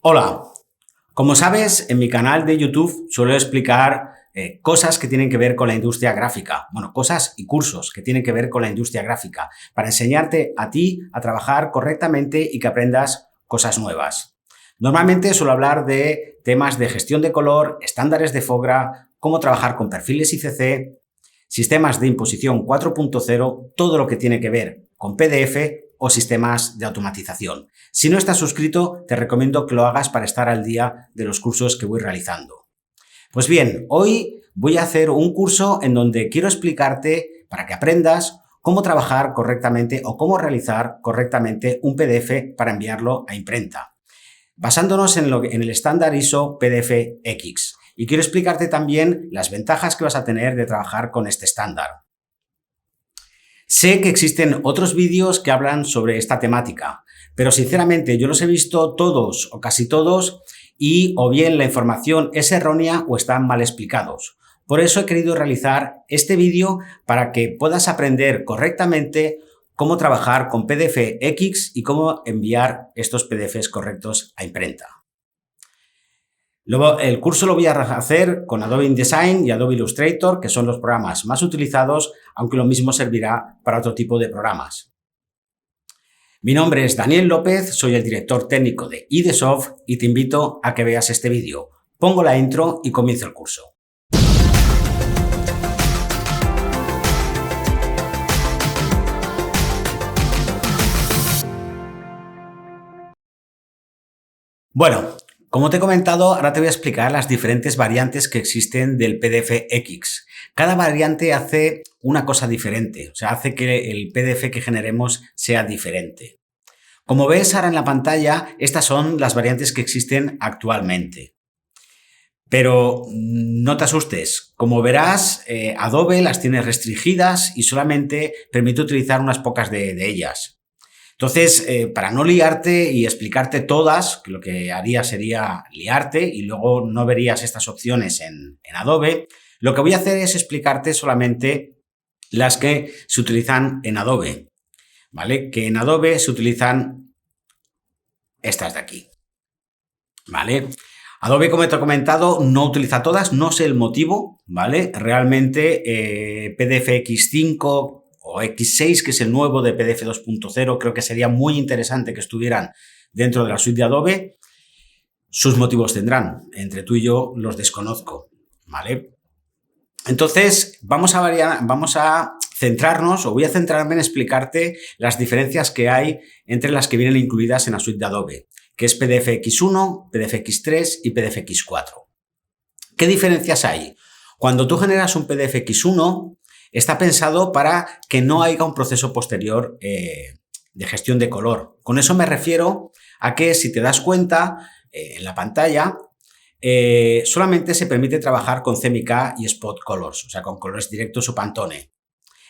Hola, como sabes, en mi canal de YouTube suelo explicar cosas que tienen que ver con la industria gráfica. Bueno, cosas y cursos que tienen que ver con la industria gráfica para enseñarte a ti a trabajar correctamente y que aprendas cosas nuevas. Normalmente suelo hablar de temas de gestión de color, estándares de FOGRA, cómo trabajar con perfiles ICC, sistemas de imposición 4.0, todo lo que tiene que ver con PDF o sistemas de automatización. Si no estás suscrito, te recomiendo que lo hagas para estar al día de los cursos que voy realizando. Pues bien, hoy voy a hacer un curso en donde quiero explicarte, para que aprendas, cómo trabajar correctamente o cómo realizar correctamente un PDF para enviarlo a imprenta, basándonos en el estándar ISO PDF-X. Y quiero explicarte también las ventajas que vas a tener de trabajar con este estándar. Sé que existen otros vídeos que hablan sobre esta temática, pero sinceramente yo los he visto todos o casi todos y o bien la información es errónea o están mal explicados. Por eso he querido realizar este vídeo para que puedas aprender correctamente cómo trabajar con PDF-X y cómo enviar estos PDFs correctos a imprenta. Luego, el curso lo voy a hacer con Adobe InDesign y Adobe Illustrator, que son los programas más utilizados, aunque lo mismo servirá para otro tipo de programas. Mi nombre es Daniel López, soy el director técnico de IDESoft y te invito a que veas este vídeo. Pongo la intro y comienzo el curso. Bueno, como te he comentado, ahora te voy a explicar las diferentes variantes que existen del PDF-X. Cada variante hace una cosa diferente, o sea, hace que el PDF que generemos sea diferente. Como ves ahora en la pantalla, estas son las variantes que existen actualmente. Pero no te asustes, como verás, Adobe las tiene restringidas y solamente permite utilizar unas pocas de ellas. Entonces, para no liarte y explicarte todas, que lo que haría sería liarte y luego no verías estas opciones en Adobe, lo que voy a hacer es explicarte solamente las que se utilizan en Adobe, ¿vale? Que en Adobe se utilizan estas de aquí, ¿vale? Adobe, como te he comentado, no utiliza todas, no sé el motivo, ¿vale? Realmente PDF X5 o X6, que es el nuevo de PDF 2.0, creo que sería muy interesante que estuvieran dentro de la suite de Adobe. Sus motivos tendrán, entre tú y yo los desconozco, ¿vale? Entonces, vamos a centrarnos, o voy a centrarme en explicarte las diferencias que hay entre las que vienen incluidas en la suite de Adobe, que es PDF X1, PDF X3 y PDF X4. ¿Qué diferencias hay? Cuando tú generas un PDF X1, está pensado para que no haya un proceso posterior de gestión de color. Con eso me refiero a que, si te das cuenta, en la pantalla solamente se permite trabajar con CMYK y Spot Colors, o sea, con colores directos o Pantone.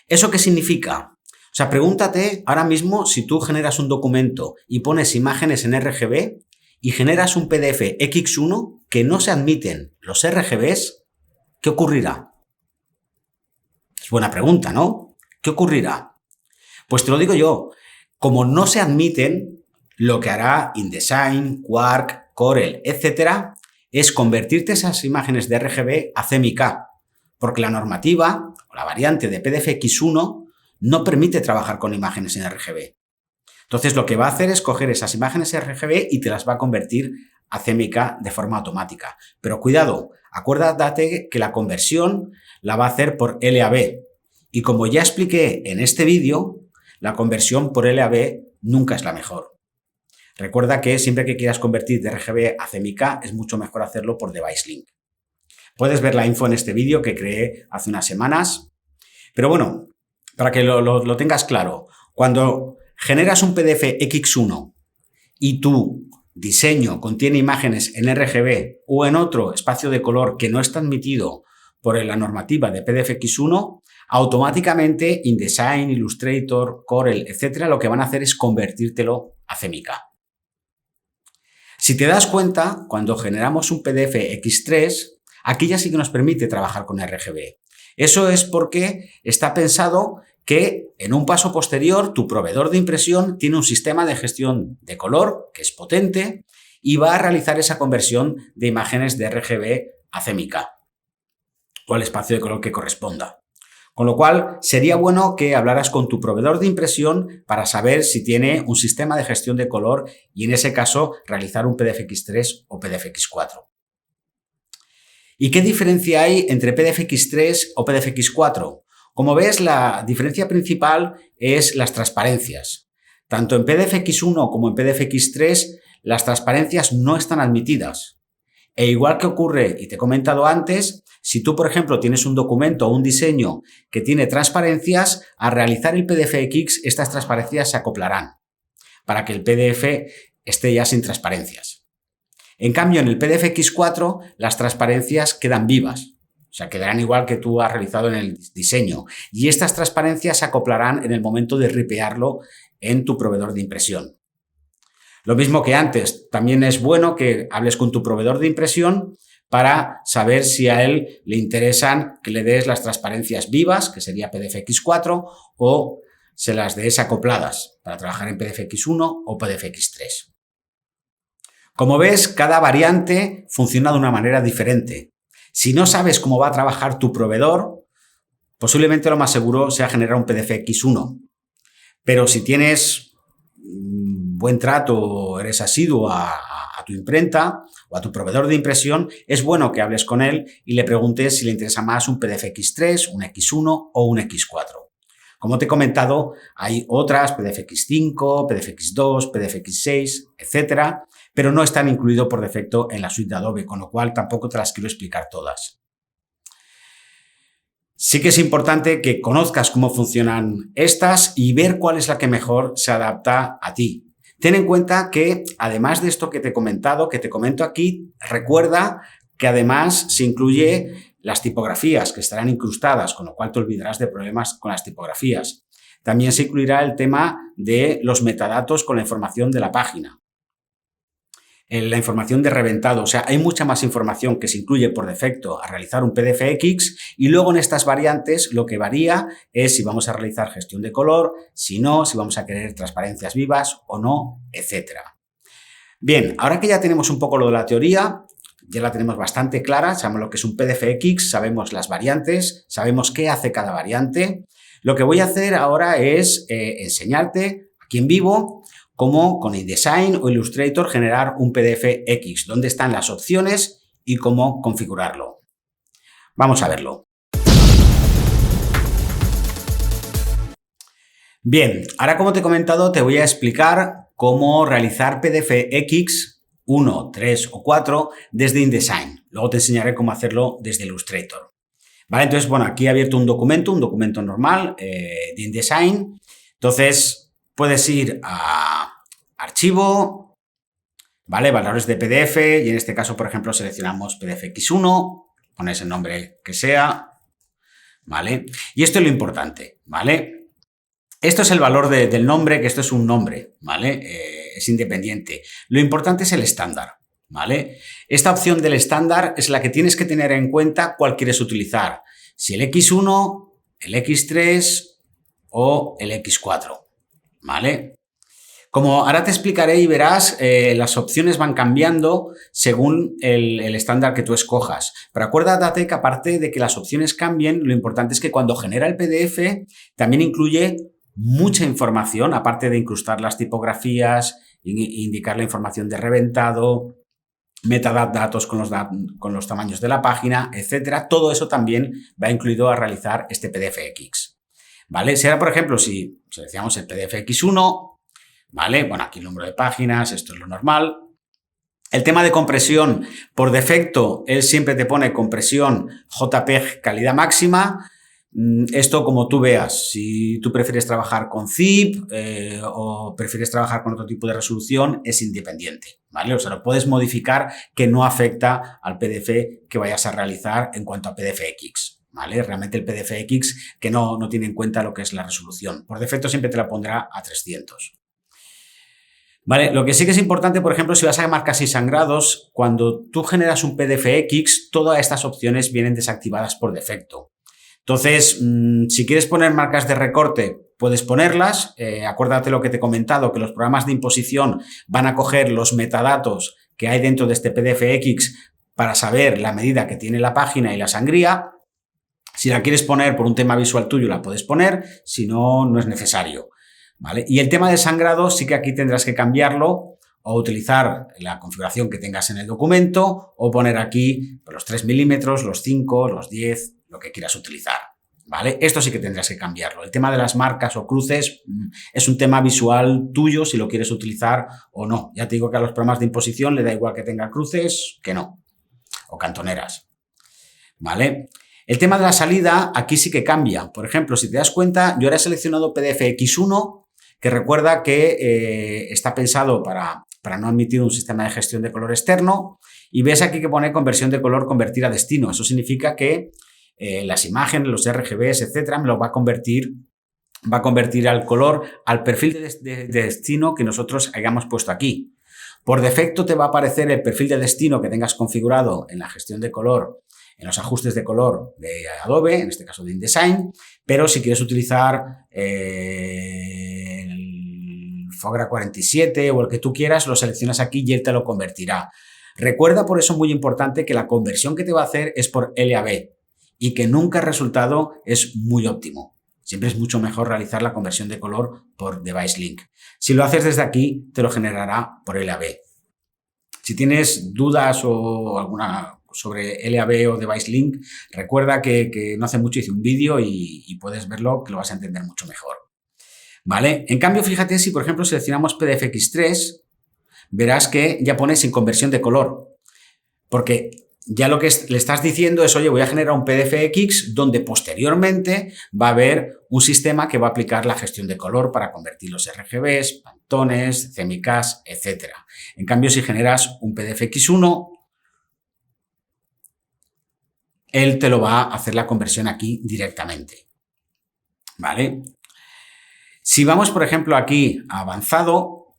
¿Eso qué significa? O sea, pregúntate ahora mismo, si tú generas un documento y pones imágenes en RGB y generas un PDF X1 que no se admiten los RGBs, ¿qué ocurrirá? Es buena pregunta, ¿no? ¿Qué ocurrirá? Pues te lo digo yo. Como no se admiten, lo que hará InDesign, Quark, Corel, etcétera, es convertirte esas imágenes de RGB a CMYK, porque la normativa o la variante de PDF X1 no permite trabajar con imágenes en RGB. Entonces, lo que va a hacer es coger esas imágenes RGB y te las va a convertir a CMYK de forma automática. Pero cuidado, acuérdate que la conversión la va a hacer por LAB. Y como ya expliqué en este vídeo, la conversión por LAB nunca es la mejor. Recuerda que siempre que quieras convertir de RGB a CMYK es mucho mejor hacerlo por Device Link. Puedes ver la info en este vídeo que creé hace unas semanas. Pero bueno, para que lo tengas claro, cuando generas un PDF X1 y tu diseño contiene imágenes en RGB o en otro espacio de color que no está admitido por la normativa de PDF X1, automáticamente InDesign, Illustrator, Corel, etcétera, lo que van a hacer es convertírtelo a CMYK. Si te das cuenta, cuando generamos un PDF X3, aquí ya sí que nos permite trabajar con RGB. Eso es porque está pensado que en un paso posterior tu proveedor de impresión tiene un sistema de gestión de color que es potente y va a realizar esa conversión de imágenes de RGB a CMYK o al espacio de color que corresponda. Con lo cual, sería bueno que hablaras con tu proveedor de impresión para saber si tiene un sistema de gestión de color y, en ese caso, realizar un PDFX3 o PDFX4. ¿Y qué diferencia hay entre PDFX3 o PDFX4? Como ves, la diferencia principal es las transparencias. Tanto en PDFX1 como en PDFX3, las transparencias no están admitidas. E igual que ocurre, y te he comentado antes, si tú, por ejemplo, tienes un documento o un diseño que tiene transparencias, al realizar el PDFX, estas transparencias se acoplarán para que el PDF esté ya sin transparencias. En cambio, en el PDFX4, las transparencias quedan vivas. O sea, quedarán igual que tú has realizado en el diseño. Y estas transparencias se acoplarán en el momento de ripearlo en tu proveedor de impresión. Lo mismo que antes, también es bueno que hables con tu proveedor de impresión para saber si a él le interesan que le des las transparencias vivas, que sería PDFX4, o se las des acopladas para trabajar en PDFX1 o PDFX3. Como ves, cada variante funciona de una manera diferente. Si no sabes cómo va a trabajar tu proveedor, posiblemente lo más seguro sea generar un PDFX1. Pero si tienes buen trato, eres asiduo a tu imprenta o a tu proveedor de impresión, es bueno que hables con él y le preguntes si le interesa más un PDFX3, un X1 o un X4. Como te he comentado, hay otras, PDFX5, PDFX2, PDFX6, etcétera, pero no están incluidos por defecto en la suite de Adobe, con lo cual tampoco te las quiero explicar todas. Sí que es importante que conozcas cómo funcionan estas y ver cuál es la que mejor se adapta a ti. Ten en cuenta que, además de esto que te he comentado, que te comento aquí, recuerda que además se incluye las tipografías que estarán incrustadas, con lo cual te olvidarás de problemas con las tipografías. También se incluirá el tema de los metadatos con la información de la página. La información de reventado, o sea, hay mucha más información que se incluye por defecto a realizar un PDFX y luego en estas variantes lo que varía es si vamos a realizar gestión de color, si no, si vamos a querer transparencias vivas o no, etcétera. Bien, ahora que ya tenemos un poco lo de la teoría, ya la tenemos bastante clara, sabemos lo que es un PDFX, sabemos las variantes, sabemos qué hace cada variante. Lo que voy a hacer ahora es enseñarte aquí en vivo cómo con InDesign o Illustrator generar un PDFX, dónde están las opciones y cómo configurarlo. Vamos a verlo. Bien, ahora como te he comentado te voy a explicar cómo realizar PDFX 1, 3 o 4 desde InDesign. Luego te enseñaré cómo hacerlo desde Illustrator. Vale, entonces, bueno, aquí he abierto un documento normal de InDesign. Entonces, puedes ir a Archivo, ¿vale? Valores de PDF y en este caso, por ejemplo, seleccionamos PDFX1, pones el nombre que sea, ¿vale? Y esto es lo importante, ¿vale? Esto es el valor del nombre, que esto es un nombre, ¿vale? Es independiente. Lo importante es el estándar, ¿vale? Esta opción del estándar es la que tienes que tener en cuenta cuál quieres utilizar. Si el X1, el X3 o el X4, ¿vale? Como ahora te explicaré y verás, las opciones van cambiando según el estándar que tú escojas. Pero acuérdate que aparte de que las opciones cambien, lo importante es que cuando genera el PDF también incluye mucha información, aparte de incrustar las tipografías, indicar la información de reventado, metadatos con los tamaños de la página, etcétera. Todo eso también va incluido a realizar este PDFX. ¿Vale? Si ahora, por ejemplo, si seleccionamos el PDFX1, ¿vale? Bueno, aquí el número de páginas, esto es lo normal. El tema de compresión, por defecto, él siempre te pone compresión JPEG calidad máxima. Esto como tú veas, si tú prefieres trabajar con zip o prefieres trabajar con otro tipo de resolución, es independiente, ¿vale? O sea, lo puedes modificar que no afecta al PDF que vayas a realizar en cuanto a PDFX, ¿vale? Realmente el PDFX que no tiene en cuenta lo que es la resolución. Por defecto siempre te la pondrá a 300. Vale, lo que sí que es importante, por ejemplo, si vas a marcas y sangrados, cuando tú generas un PDFX, todas estas opciones vienen desactivadas por defecto. Entonces, si quieres poner marcas de recorte, puedes ponerlas. Acuérdate lo que te he comentado, que los programas de imposición van a coger los metadatos que hay dentro de este PDFX para saber la medida que tiene la página y la sangría. Si la quieres poner por un tema visual tuyo, la puedes poner, si no, no es necesario, ¿vale? Y el tema de sangrado sí que aquí tendrás que cambiarlo o utilizar la configuración que tengas en el documento o poner aquí los 3 milímetros, los 5, los 10, lo que quieras utilizar, ¿vale? Esto sí que tendrás que cambiarlo. El tema de las marcas o cruces es un tema visual tuyo si lo quieres utilizar o no. Ya te digo que a los programas de imposición le da igual que tenga cruces que no, o cantoneras, ¿vale? El tema de la salida aquí sí que cambia. Por ejemplo, si te das cuenta, yo ahora he seleccionado PDFX1, que recuerda que está pensado para no admitir un sistema de gestión de color externo, y ves aquí que pone conversión de color convertir a destino. Eso significa que las imágenes, los RGBs, etcétera, me lo va a convertir al color, al perfil de destino que nosotros hayamos puesto aquí. Por defecto te va a aparecer el perfil de destino que tengas configurado en la gestión de color, en los ajustes de color de Adobe, en este caso de InDesign, pero si quieres utilizar Fogra 47 o el que tú quieras, lo seleccionas aquí y él te lo convertirá. Recuerda, por eso, muy importante, que la conversión que te va a hacer es por LAB y que nunca el resultado es muy óptimo. Siempre es mucho mejor realizar la conversión de color por Device Link. Si lo haces desde aquí, te lo generará por LAB. Si tienes dudas o alguna sobre LAB o Device Link, recuerda que no hace mucho hice un vídeo y puedes verlo, que lo vas a entender mucho mejor. ¿Vale? En cambio, fíjate, si por ejemplo seleccionamos PDFX3, verás que ya pone sin conversión de color, porque ya lo que le estás diciendo es, oye, voy a generar un PDFX donde posteriormente va a haber un sistema que va a aplicar la gestión de color para convertir los RGBs, pantones, CMYKs, etc. En cambio, si generas un PDFX1, él te lo va a hacer la conversión aquí directamente, ¿vale? Si vamos, por ejemplo, aquí a avanzado,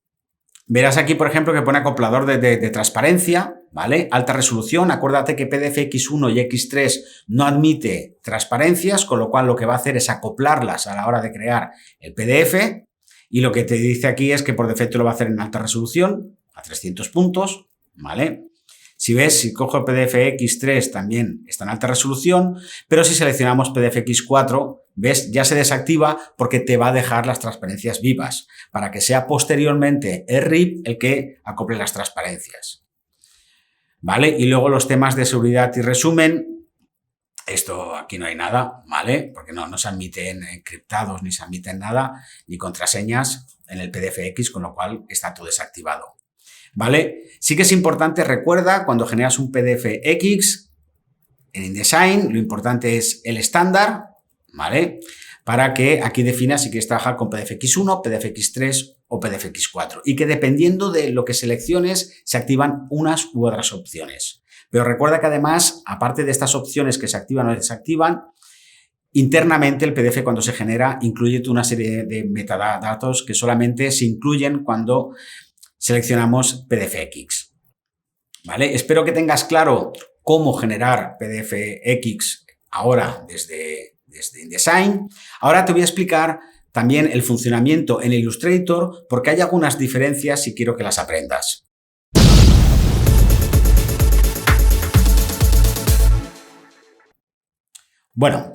verás aquí, por ejemplo, que pone acoplador de transparencia, ¿vale? Alta resolución. Acuérdate que PDFX1 y X3 no admite transparencias, con lo cual lo que va a hacer es acoplarlas a la hora de crear el PDF. Y lo que te dice aquí es que por defecto lo va a hacer en alta resolución, a 300 puntos, ¿vale? Si ves, si cojo el PDFX3 también está en alta resolución, pero si seleccionamos PDFX4, ves, ya se desactiva porque te va a dejar las transparencias vivas, para que sea posteriormente el RIP el que acople las transparencias. ¿Vale? Y luego los temas de seguridad y resumen, esto aquí no hay nada, ¿vale? Porque no se admiten encriptados, ni se admiten nada, ni contraseñas en el PDFX, con lo cual está todo desactivado. ¿Vale? Sí que es importante, recuerda, cuando generas un PDFX en InDesign, lo importante es el estándar, ¿vale? Para que aquí definas si quieres trabajar con PDFX1, PDFX3 o PDFX4 y que dependiendo de lo que selecciones se activan unas u otras opciones. Pero recuerda que además, aparte de estas opciones que se activan o desactivan, internamente el PDF cuando se genera incluye una serie de metadatos que solamente se incluyen cuando seleccionamos PDFX, ¿vale? Espero que tengas claro cómo generar PDFX ahora desde InDesign. Ahora te voy a explicar también el funcionamiento en Illustrator porque hay algunas diferencias y quiero que las aprendas. Bueno,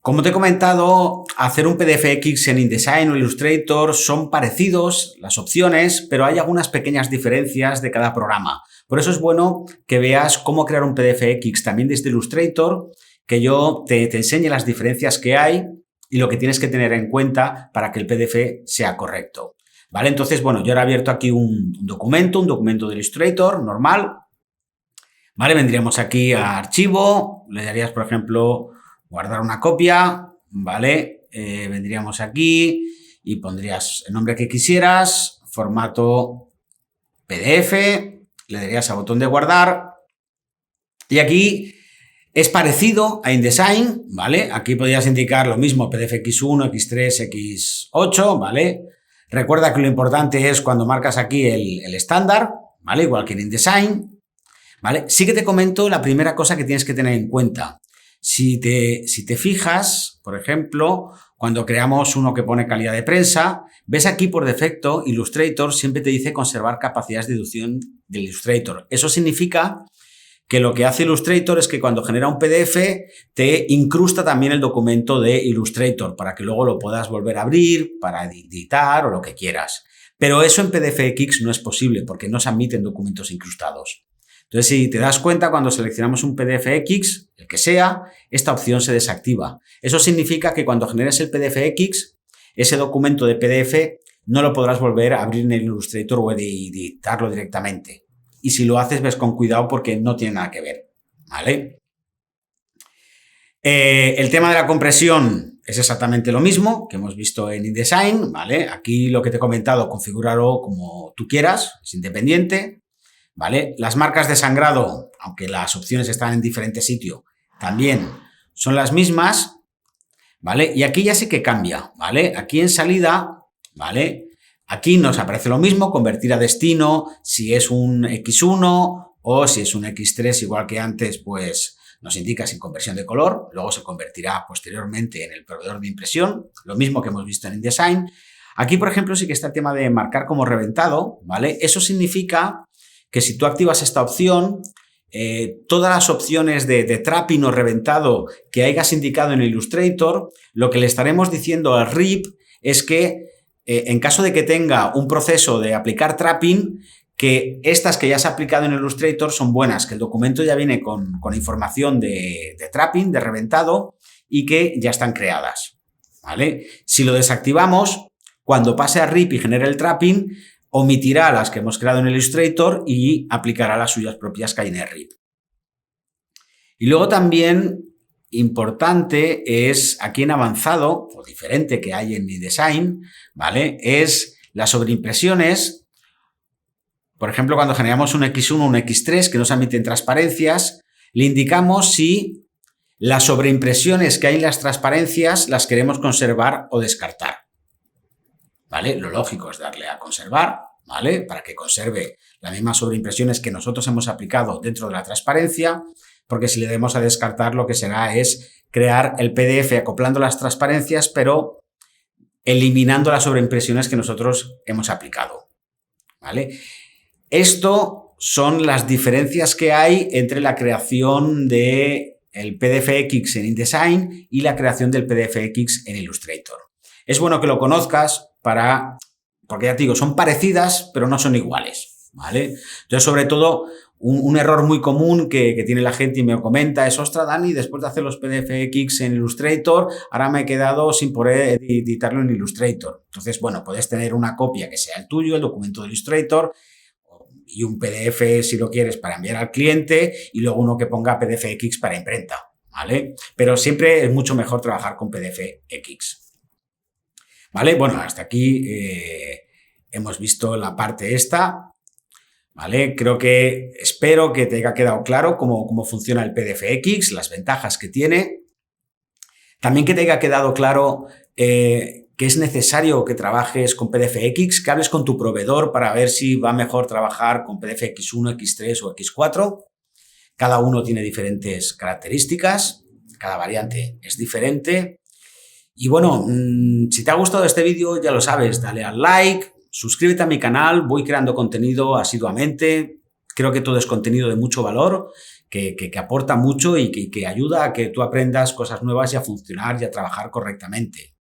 como te he comentado, hacer un PDFX en InDesign o Illustrator son parecidos las opciones, pero hay algunas pequeñas diferencias de cada programa. Por eso es bueno que veas cómo crear un PDFX también desde Illustrator, que yo te enseñe las diferencias que hay y lo que tienes que tener en cuenta para que el PDF sea correcto. ¿Vale? Entonces, bueno, yo ahora he abierto aquí un documento de Illustrator normal. ¿Vale? Vendríamos aquí a archivo, le darías, por ejemplo, guardar una copia, ¿vale? Vendríamos aquí y pondrías el nombre que quisieras, formato PDF, le darías al botón de guardar y aquí es parecido a InDesign, ¿vale? Aquí podrías indicar lo mismo, PDFX1, X3, X8, ¿vale? Recuerda que lo importante es cuando marcas aquí el estándar, ¿vale? Igual que en InDesign, ¿vale? Sí que te comento la primera cosa que tienes que tener en cuenta. Si te fijas, por ejemplo, cuando creamos uno que pone calidad de prensa, ves aquí por defecto Illustrator siempre te dice conservar capacidades de deducción del Illustrator. Eso significa que lo que hace Illustrator es que cuando genera un PDF te incrusta también el documento de Illustrator para que luego lo puedas volver a abrir, para editar o lo que quieras. Pero eso en PDFX no es posible porque no se admiten documentos incrustados. Entonces, si te das cuenta, cuando seleccionamos un PDFX, el que sea, esta opción se desactiva. Eso significa que cuando generes el PDFX, ese documento de PDF no lo podrás volver a abrir en el Illustrator o editarlo directamente. Y si lo haces, ves con cuidado porque no tiene nada que ver, ¿vale? El tema de la compresión es exactamente lo mismo que hemos visto en InDesign, ¿vale? Aquí lo que te he comentado, configúralo como tú quieras, es independiente. ¿Vale? Las marcas de sangrado, aunque las opciones están en diferente sitio, también son las mismas, ¿vale? Y aquí ya sí que cambia, ¿vale? Aquí en salida, ¿vale? Aquí nos aparece lo mismo, convertir a destino, si es un X1 o si es un X3, igual que antes, pues nos indica sin conversión de color, luego se convertirá posteriormente en el proveedor de impresión, lo mismo que hemos visto en InDesign. Aquí, por ejemplo, sí que está el tema de marcar como reventado, ¿vale? Eso significa que si tú activas esta opción, todas las opciones de trapping o reventado que hayas indicado en Illustrator, lo que le estaremos diciendo al RIP es que en caso de que tenga un proceso de aplicar trapping, que estas que ya has aplicado en Illustrator son buenas, que el documento ya viene con información de trapping, de reventado, y que ya están creadas, ¿vale? Si lo desactivamos, cuando pase a RIP y genere el trapping, omitirá las que hemos creado en el Illustrator y aplicará las suyas propias que hay en el RIP. Y luego también importante es aquí en avanzado, o diferente que hay en InDesign, ¿vale? Es las sobreimpresiones. Por ejemplo, cuando generamos un X1 o un X3 que nos admiten transparencias, le indicamos si las sobreimpresiones que hay en las transparencias las queremos conservar o descartar. ¿Vale? Lo lógico es darle a conservar, ¿vale? Para que conserve las mismas sobreimpresiones que nosotros hemos aplicado dentro de la transparencia, porque si le demos a descartar, lo que será es crear el PDF acoplando las transparencias, pero eliminando las sobreimpresiones que nosotros hemos aplicado, ¿vale? Esto son las diferencias que hay entre la creación del PDFX en InDesign y la creación del PDFX en Illustrator. Es bueno que lo conozcas porque ya te digo, son parecidas, pero no son iguales, ¿vale? Entonces, sobre todo, un error muy común que tiene la gente y me comenta es, ostras, Dani, después de hacer los PDFX en Illustrator, ahora me he quedado sin poder editarlo en Illustrator. Entonces, bueno, puedes tener una copia que sea el tuyo, el documento de Illustrator, y un PDF, si lo quieres, para enviar al cliente, y luego uno que ponga PDFX para imprenta, ¿vale? Pero siempre es mucho mejor trabajar con PDFX. ¿Vale? Bueno, hasta aquí hemos visto la parte esta, ¿vale? Espero que te haya quedado claro cómo funciona el PDFX, las ventajas que tiene. También que te haya quedado claro que es necesario que trabajes con PDFX, que hables con tu proveedor para ver si va mejor trabajar con PDFX1, X3 o X4. Cada uno tiene diferentes características, cada variante es diferente. Y bueno, si te ha gustado este vídeo, ya lo sabes, dale al like, suscríbete a mi canal, voy creando contenido asiduamente, creo que todo es contenido de mucho valor, que aporta mucho y que ayuda a que tú aprendas cosas nuevas y a funcionar y a trabajar correctamente.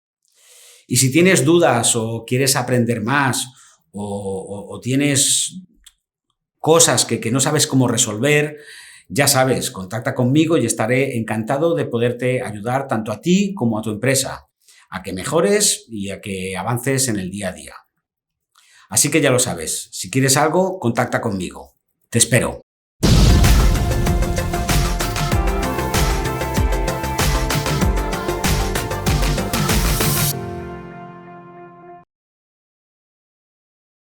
Y si tienes dudas o quieres aprender más o tienes cosas que no sabes cómo resolver, ya sabes, contacta conmigo y estaré encantado de poderte ayudar tanto a ti como a tu empresa, a que mejores y a que avances en el día a día. Así que ya lo sabes, si quieres algo, contacta conmigo. Te espero.